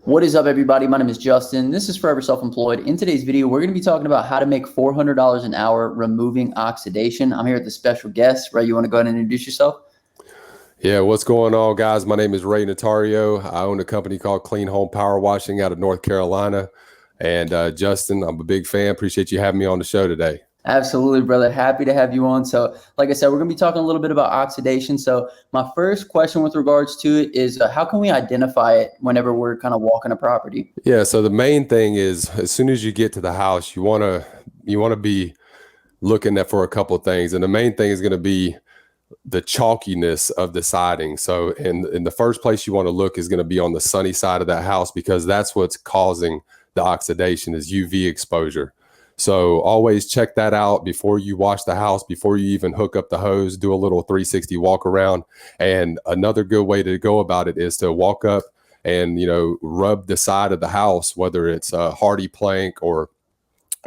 What is up, everybody? My name is Justin. This is Forever Self-Employed. In today's video, we're going to be talking about how to make $400 an hour removing oxidation. I'm here with a special guest. Ray, you want to go ahead and introduce yourself? Yeah, what's going on, guys? My name is Ray Notario. I own a company called Clean Home Power Washing out of North Carolina. And Justin, I'm a big fan. Appreciate you having me on the show today. Absolutely, brother. Happy to have you on. So, like I said, we're going to be talking a little bit about oxidation. So, my first question with regards to it is how can we identify it whenever we're kind of walking a property? Yeah, so the main thing is as soon as you get to the house, you want to be looking at for a couple of things. And the main thing is going to be the chalkiness of the siding. So in the first place you want to look is going to be on the sunny side of that house, because that's what's causing the oxidation is UV exposure. So always check that out before you wash the house, before you even hook up the hose. Do a little 360 walk around. And another good way to go about it is to walk up and, rub the side of the house, whether it's a hardy plank or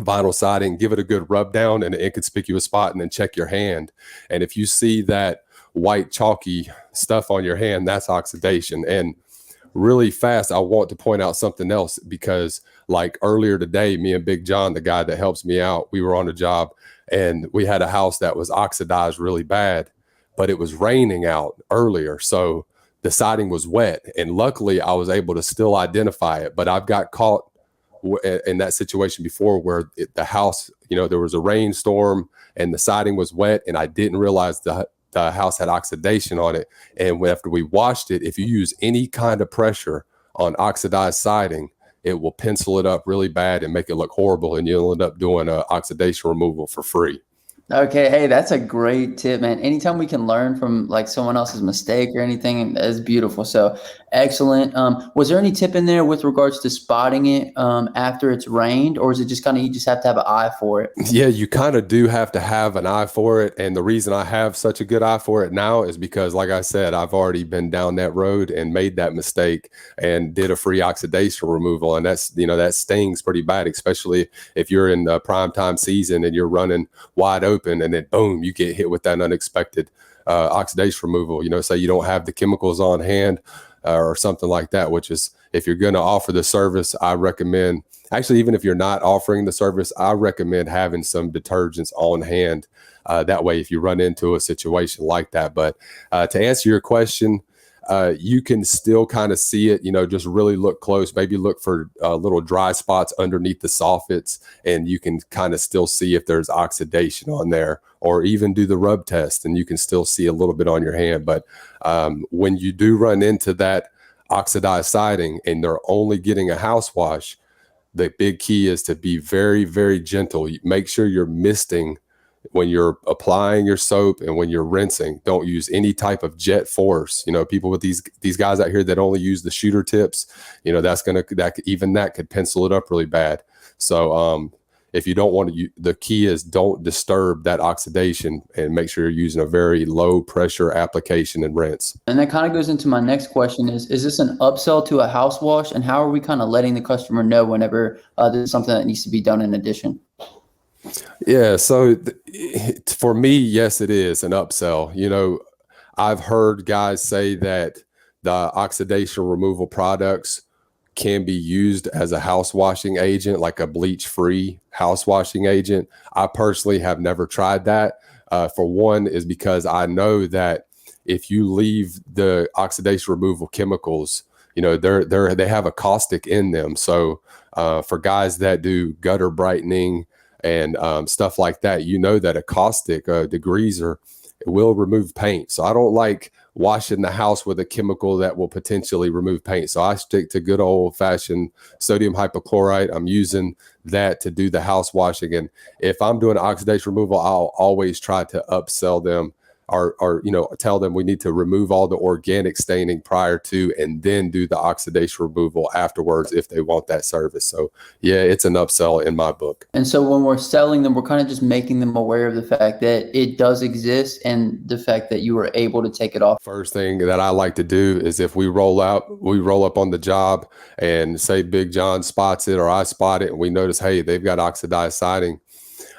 vinyl siding. Give it a good rub down in an inconspicuous spot, and then check your hand. And if you see that white chalky stuff on your hand, that's oxidation. And really fast, I want to point out something else, because like earlier today, me and Big John, the guy that helps me out, we were on a job and we had a house that was oxidized really bad, but it was raining out earlier. So the siding was wet, and luckily I was able to still identify it. But I've got caught in that situation before where the house, there was a rainstorm and the siding was wet, and I didn't realize the house had oxidation on it. And after we washed it, if you use any kind of pressure on oxidized siding, it will pencil it up really bad and make it look horrible, and you'll end up doing oxidation removal for free. Okay, hey, that's a great tip, man. Anytime we can learn from like someone else's mistake or anything, is beautiful. So excellent. Was there any tip in there with regards to spotting it after it's rained, or is it just kind of you just have to have an eye for it? Yeah, you kind of do have to have an eye for it. And the reason I have such a good eye for it now is because, like I said, I've already been down that road and made that mistake and did a free oxidation removal. And that's, that stings pretty bad, especially if you're in the prime time season and you're running wide open, and then boom, you get hit with that unexpected oxidation removal. Say you don't have the chemicals on hand or something like that, which is, if you're going to offer the service, I recommend, actually, even if you're not offering the service, I recommend having some detergents on hand. That way, if you run into a situation like that. But to answer your question, you can still kind of see it, just really look close, maybe look for little dry spots underneath the soffits, and you can kind of still see if there's oxidation on there, or even do the rub test and you can still see a little bit on your hand. But when you do run into that oxidized siding and they're only getting a house wash, the big key is to be very, very gentle. Make sure you're misting when you're applying your soap, and when you're rinsing. Don't use any type of jet force. People with these guys out here that only use the shooter tips, that could pencil it up really bad. So if you don't want to, the key is don't disturb that oxidation, and make sure you're using a very low pressure application and rinse. And that kind of goes into my next question is this an upsell to a house wash? And how are we kind of letting the customer know whenever there's something that needs to be done in addition? Yeah, so for me, yes, it is an upsell. I've heard guys say that the oxidation removal products can be used as a house washing agent, like a bleach-free house washing agent. I personally have never tried that. For one, is because I know that if you leave the oxidation removal chemicals, they have a caustic in them. So for guys that do gutter brightening and stuff like that, that a caustic degreaser will remove paint. So I don't like washing the house with a chemical that will potentially remove paint. So I stick to good old fashioned sodium hypochlorite. I'm using that to do the house washing. And if I'm doing oxidation removal, I'll always try to upsell them, or tell them we need to remove all the organic staining prior to, and then do the oxidation removal afterwards if they want that service. So yeah, it's an upsell in my book. And so when we're selling them, we're kind of just making them aware of the fact that it does exist, and the fact that you were able to take it off. First thing that I like to do is, if we roll up on the job and say Big John spots it or I spot it, and we notice, hey, they've got oxidized siding,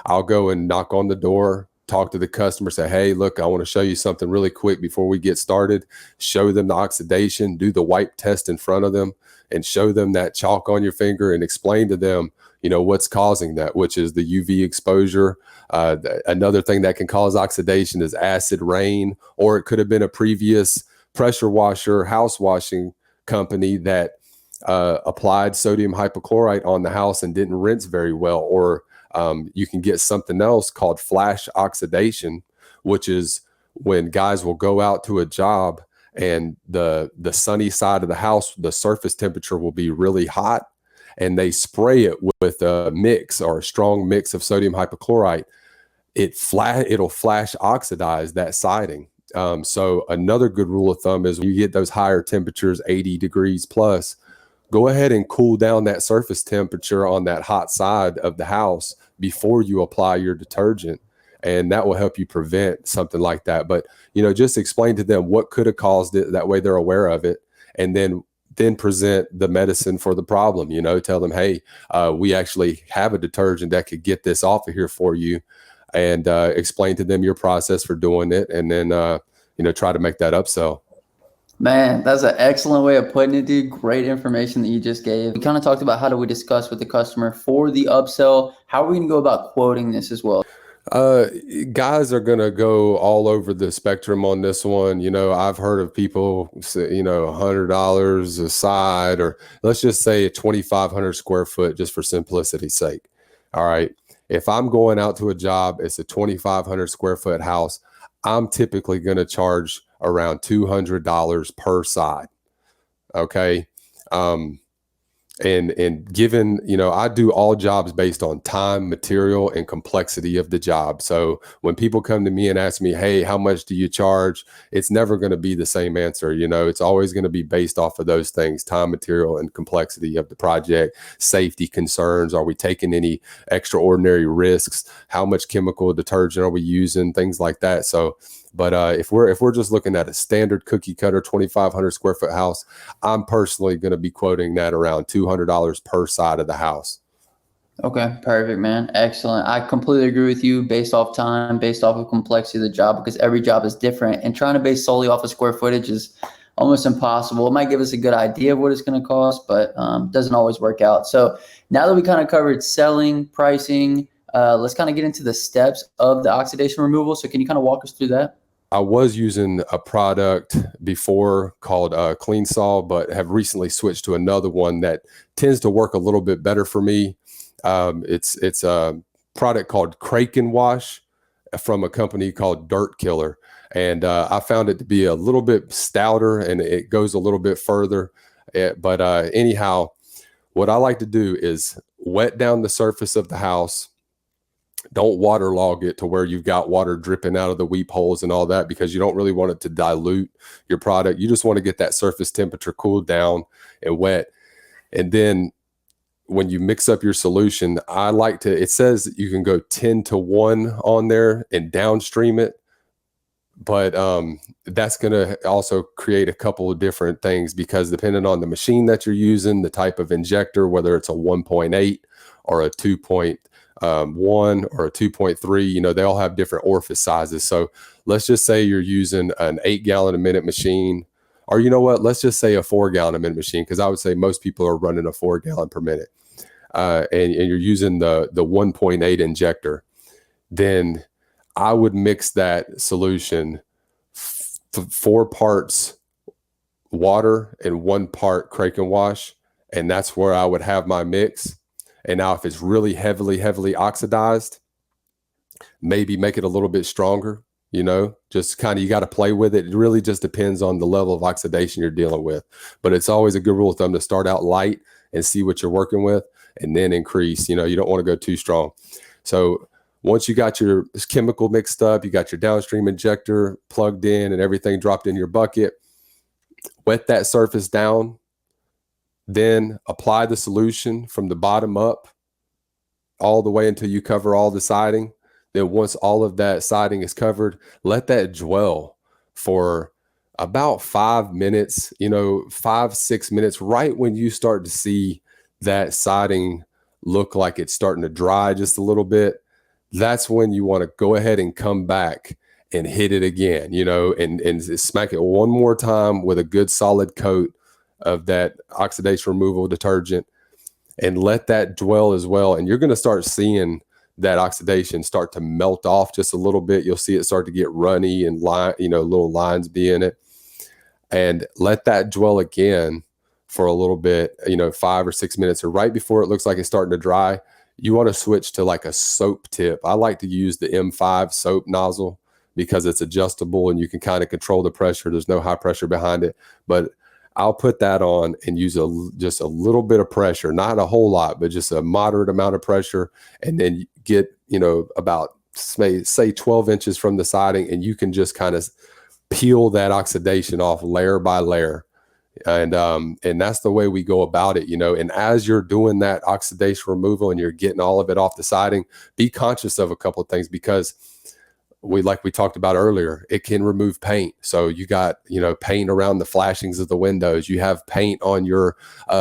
I'll go and knock on the door, talk to the customer, say, hey, look, I want to show you something really quick before we get started. Show them the oxidation, do the wipe test in front of them, and show them that chalk on your finger and explain to them, what's causing that, which is the UV exposure. Another thing that can cause oxidation is acid rain, or it could have been a previous pressure washer, house washing company that applied sodium hypochlorite on the house and didn't rinse very well. Or you can get something else called flash oxidation, which is when guys will go out to a job and the sunny side of the house, the surface temperature will be really hot, and they spray it with a mix or a strong mix of sodium hypochlorite. It'll flash oxidize that siding. So another good rule of thumb is when you get those higher temperatures, 80 degrees plus, go ahead and cool down that surface temperature on that hot side of the house before you apply your detergent. And that will help you prevent something like that. But, just explain to them what could have caused it. That way they're aware of it. And then present the medicine for the problem. Tell them, hey, we actually have a detergent that could get this off of here for you. And explain to them your process for doing it. And then, try to make that upsell. Man, that's an excellent way of putting it, dude. Great information that you just gave. We kind of talked about how do we discuss with the customer for the upsell. How are we going to go about quoting this as well? Guys are going to go all over the spectrum on this one. I've heard of people say, $100 a side, or let's just say a 2,500 square foot, just for simplicity's sake. All right. If I'm going out to a job, it's a 2,500 square foot house. I'm typically going to charge around $200 per side. Okay. And given, I do all jobs based on time, material, and complexity of the job. So when people come to me and ask me, hey, how much do you charge? It's never going to be the same answer. It's always going to be based off of those things: time, material, and complexity of the project, safety concerns. Are we taking any extraordinary risks? How much chemical detergent are we using? Things like that. So, but if we're just looking at a standard cookie cutter 2,500 square foot house, I'm personally going to be quoting that around $200 per side of the house. Okay, perfect, man. Excellent. I completely agree with you based off time, based off of complexity of the job, because every job is different, and trying to base solely off of square footage is almost impossible. It might give us a good idea of what it's going to cost, but doesn't always work out. So now that we kind of covered selling, pricing, let's kind of get into the steps of the oxidation removal. So can you kind of walk us through that? I was using a product before called Clean Sol, but have recently switched to another one that tends to work a little bit better for me. It's a product called Kraken Wash from a company called Dirt Killer. And I found it to be a little bit stouter, and it goes a little bit further. But anyhow, what I like to do is wet down the surface of the house. Don't waterlog it to where you've got water dripping out of the weep holes and all that, because you don't really want it to dilute your product. You just want to get that surface temperature cooled down and wet. And then when you mix up your solution, it says that you can go 10-to-1 on there and downstream it. But that's going to also create a couple of different things, because depending on the machine that you're using, the type of injector, whether it's a 1.8 or a 2.1 or a 2.3, they all have different orifice sizes. So let's just say you're using an 8-gallon a minute machine, or let's just say a 4-gallon a minute machine, because I would say most people are running a 4-gallon per minute, and you're using the 1.8 injector. Then I would mix that solution 4 parts water and 1 part Kraken Wash, and that's where I would have my mix. And now if it's really heavily oxidized, maybe make it a little bit stronger, just kind of, you got to play with it. It really just depends on the level of oxidation you're dealing with. But it's always a good rule of thumb to start out light and see what you're working with, and then increase. You don't want to go too strong. So once you got your chemical mixed up, you got your downstream injector plugged in and everything dropped in your bucket, wet that surface down. Then apply the solution from the bottom up all the way until you cover all the siding. Then once all of that siding is covered, let that dwell for about 5 minutes, 5-6 minutes. Right when you start to see that siding look like it's starting to dry just a little bit, that's when you want to go ahead and come back and hit it again, and smack it one more time with a good solid coat of that oxidation removal detergent and let that dwell as well. And you're going to start seeing that oxidation start to melt off just a little bit. You'll see it start to get runny and little lines be in it, and let that dwell again for a little bit, 5 or 6 minutes, or right before it looks like it's starting to dry. You want to switch to like a soap tip. I like to use the M5 soap nozzle because it's adjustable and you can kind of control the pressure. There's no high pressure behind it, but I'll put that on and use just a little bit of pressure, not a whole lot, but just a moderate amount of pressure. And then get, about say 12 inches from the siding, and you can just kind of peel that oxidation off layer by layer. And that's the way we go about it, and as you're doing that oxidation removal and you're getting all of it off the siding, be conscious of a couple of things, because like we talked about earlier, it can remove paint. So you got, paint around the flashings of the windows. You have paint on your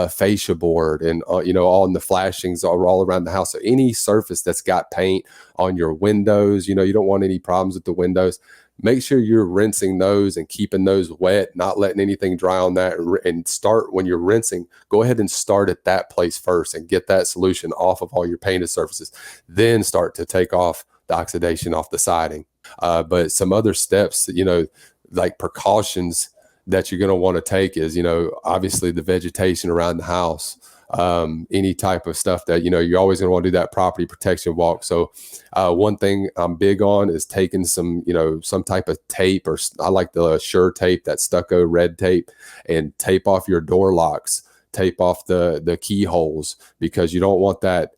fascia board and, on the flashings all around the house. So any surface that's got paint on your windows, you don't want any problems with the windows. Make sure you're rinsing those and keeping those wet, not letting anything dry on that. And start when you're rinsing, go ahead and start at that place first and get that solution off of all your painted surfaces. Then start to take off the oxidation off the siding. But some other steps, like precautions that you're going to want to take is, obviously the vegetation around the house, any type of stuff that, you're always going to want to do that property protection walk. So one thing I'm big on is taking some type of tape, or I like the Sure tape, that stucco red tape, and tape off your door locks, tape off the keyholes, because you don't want that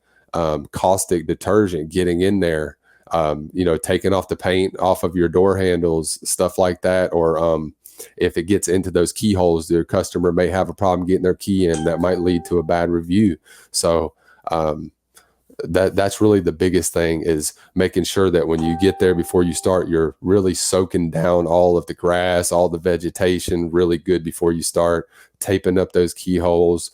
caustic detergent getting in there. Taking off the paint off of your door handles, stuff like that. Or if it gets into those keyholes, their customer may have a problem getting their key in. That might lead to a bad review. So that's really the biggest thing, is making sure that when you get there, before you start, you're really soaking down all of the grass, all the vegetation really good before you start, taping up those keyholes,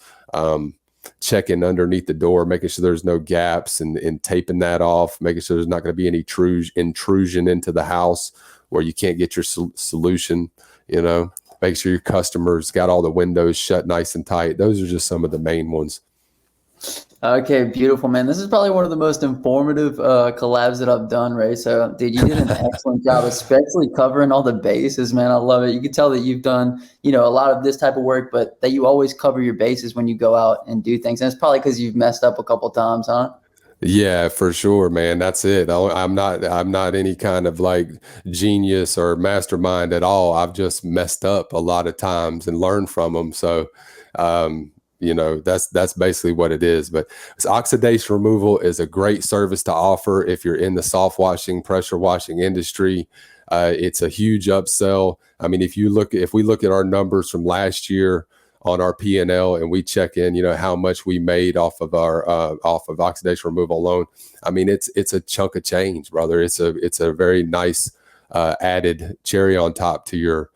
checking underneath the door, making sure there's no gaps, and taping that off, making sure there's not going to be any intrusion into the house where you can't get your solution, make sure your customers got all the windows shut nice and tight. Those are just some of the main ones. Okay, beautiful, man. This is probably one of the most informative collabs that I've done, Ray. So, dude, you did an excellent job, especially covering all the bases, man. I love it. You can tell that you've done, a lot of this type of work, but that you always cover your bases when you go out and do things. And it's probably because you've messed up a couple times, huh? Yeah, for sure, man. That's it. I'm not any kind of like genius or mastermind at all. I've just messed up a lot of times and learned from them. So, that's basically what it is. But oxidation removal is a great service to offer if you're in the soft washing, pressure washing industry. It's a huge upsell. I mean, if we look at our numbers from last year on our P&L, and we check in, how much we made off of oxidation removal alone, I mean, it's a chunk of change, brother. It's a very nice added cherry on top to your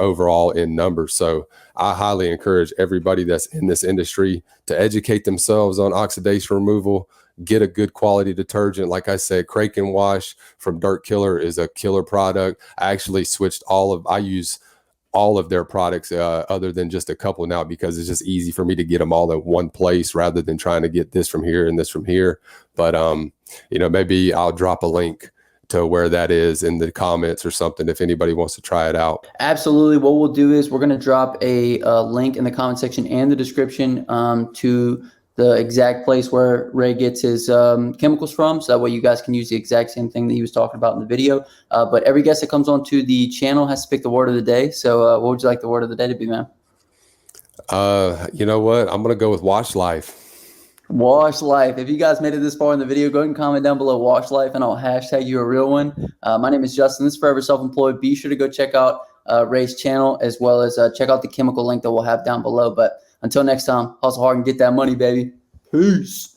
overall in numbers. So I highly encourage everybody that's in this industry to educate themselves on oxidation removal, get a good quality detergent. Like I said, Kraken Wash from Dirt Killer is a killer product. I actually I use all of their products other than just a couple now, because it's just easy for me to get them all in one place rather than trying to get this from here and this from here. But, maybe I'll drop a link to where that is in the comments or something if anybody wants to try it out. Absolutely. What we'll do is we're going to drop a link in the comment section and the description to the exact place where Ray gets his chemicals from. So that way you guys can use the exact same thing that he was talking about in the video. But every guest that comes onto the channel has to pick the word of the day. So what would you like the word of the day to be, man? You know what? I'm going to go with Wash Life. Wash Life. If you guys made it this far in the video, go ahead and comment down below Wash Life, and I'll hashtag you a real one. My name is Justin. This is Forever Self-Employed. Be sure to go check out Ray's channel, as well as check out the chemical link that we'll have down below. But until next time, hustle hard and get that money, baby. Peace.